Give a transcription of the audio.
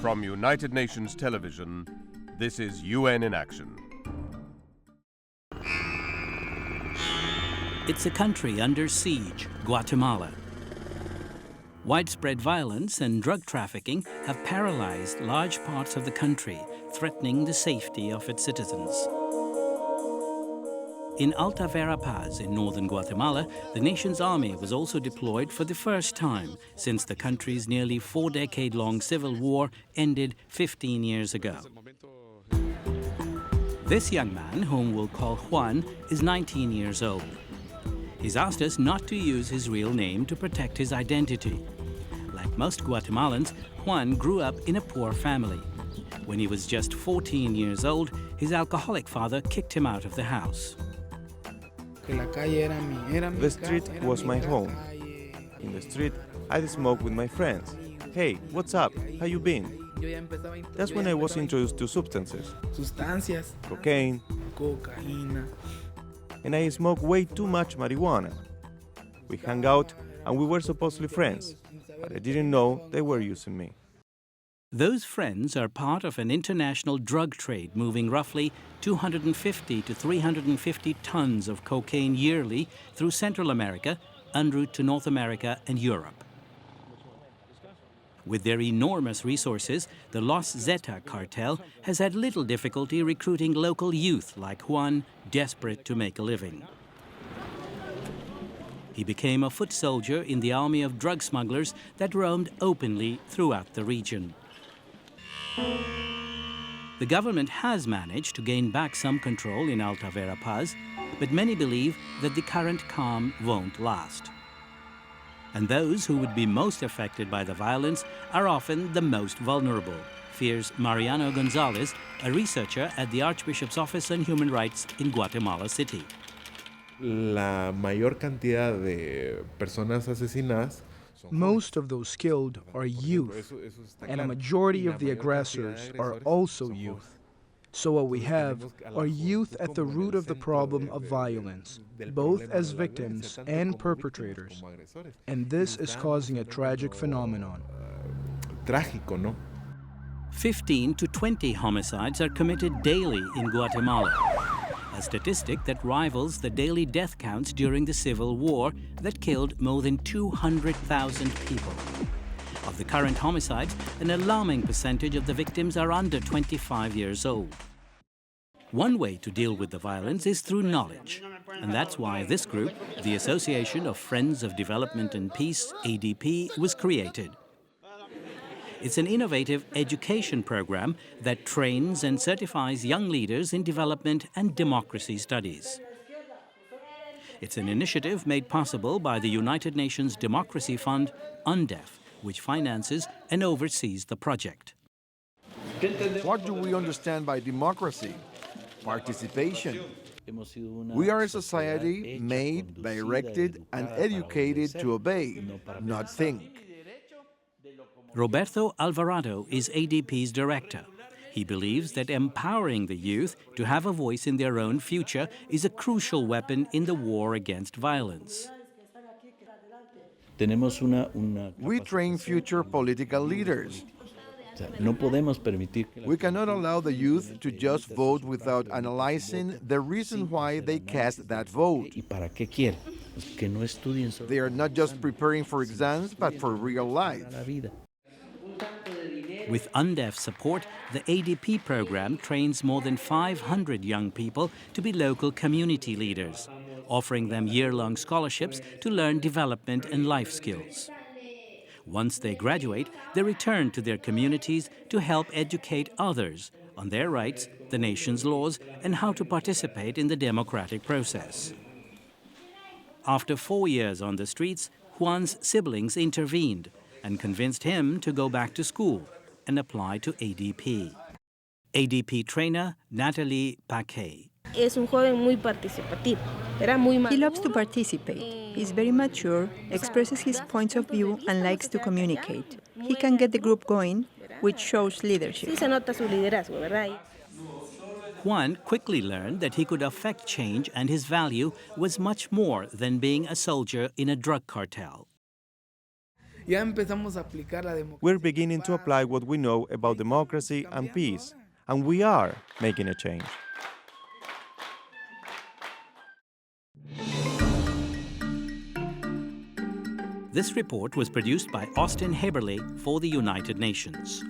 From United Nations Television, this is UN in Action. It's a country under siege, Guatemala. Widespread violence and drug trafficking have paralyzed large parts of the country, threatening the safety of its citizens. In Alta Verapaz in northern Guatemala, the nation's army was also deployed for the first time since the country's nearly 4-decade-long civil war ended 15 years ago. This young man, whom we'll call Juan, is 19 years old. He's asked us not to use his real name to protect his identity. Like most Guatemalans, Juan grew up in a poor family. When he was just 14 years old, his alcoholic father kicked him out of the house. The street was my home. In the street, I'd smoke with my friends. Hey, what's up? How you been? That's when I was introduced to substances. Cocaine. And I smoked way too much marijuana. We hung out and we were supposedly friends, but I didn't know they were using me. Those friends are part of an international drug trade moving roughly 250 to 350 tons of cocaine yearly through Central America, en route to North America and Europe. With their enormous resources, the Los Zeta cartel has had little difficulty recruiting local youth like Juan, desperate to make a living. He became a foot soldier in the army of drug smugglers that roamed openly throughout the region. The government has managed to gain back some control in Alta Verapaz, but many believe that the current calm won't last. And those who would be most affected by the violence are often the most vulnerable, fears Mariano Gonzalez, a researcher at the Archbishop's Office on Human Rights in Guatemala City. La mayor cantidad de personas asesinadas. Most of those killed are youth, and a majority of the aggressors are also youth. So what we have are youth at the root of the problem of violence, both as victims and perpetrators. And this is causing a tragic phenomenon. 15 to 20 homicides are committed daily in Guatemala, a statistic that rivals the daily death counts during the Civil War that killed more than 200,000 people. Of the current homicides, an alarming percentage of the victims are under 25 years old. One way to deal with the violence is through knowledge, and that's why this group, the Association of Friends of Development and Peace, ADP, was created. It's an innovative education program that trains and certifies young leaders in development and democracy studies. It's an initiative made possible by the United Nations Democracy Fund, UNDEF, which finances and oversees the project. What do we understand by democracy? Participation. We are a society made, directed, and educated to obey, not think. Roberto Alvarado is ADP's director. He believes that empowering the youth to have a voice in their own future is a crucial weapon in the war against violence. We train future political leaders. We cannot allow the youth to just vote without analyzing the reason why they cast that vote. They are not just preparing for exams, but for real life. With UNDEF support, the ADP program trains more than 500 young people to be local community leaders, offering them year-long scholarships to learn development and life skills. Once they graduate, they return to their communities to help educate others on their rights, the nation's laws, and how to participate in the democratic process. After 4 years on the streets, Juan's siblings intervened and convinced him to go back to school and apply to ADP. ADP trainer Natalie Paquet. He loves to participate. He's very mature, expresses his points of view, and likes to communicate. He can get the group going, which shows leadership. Juan quickly learned that he could affect change, and his value was much more than being a soldier in a drug cartel. We're beginning to apply what we know about democracy and peace, and we are making a change. This report was produced by Austin Heberle for the United Nations.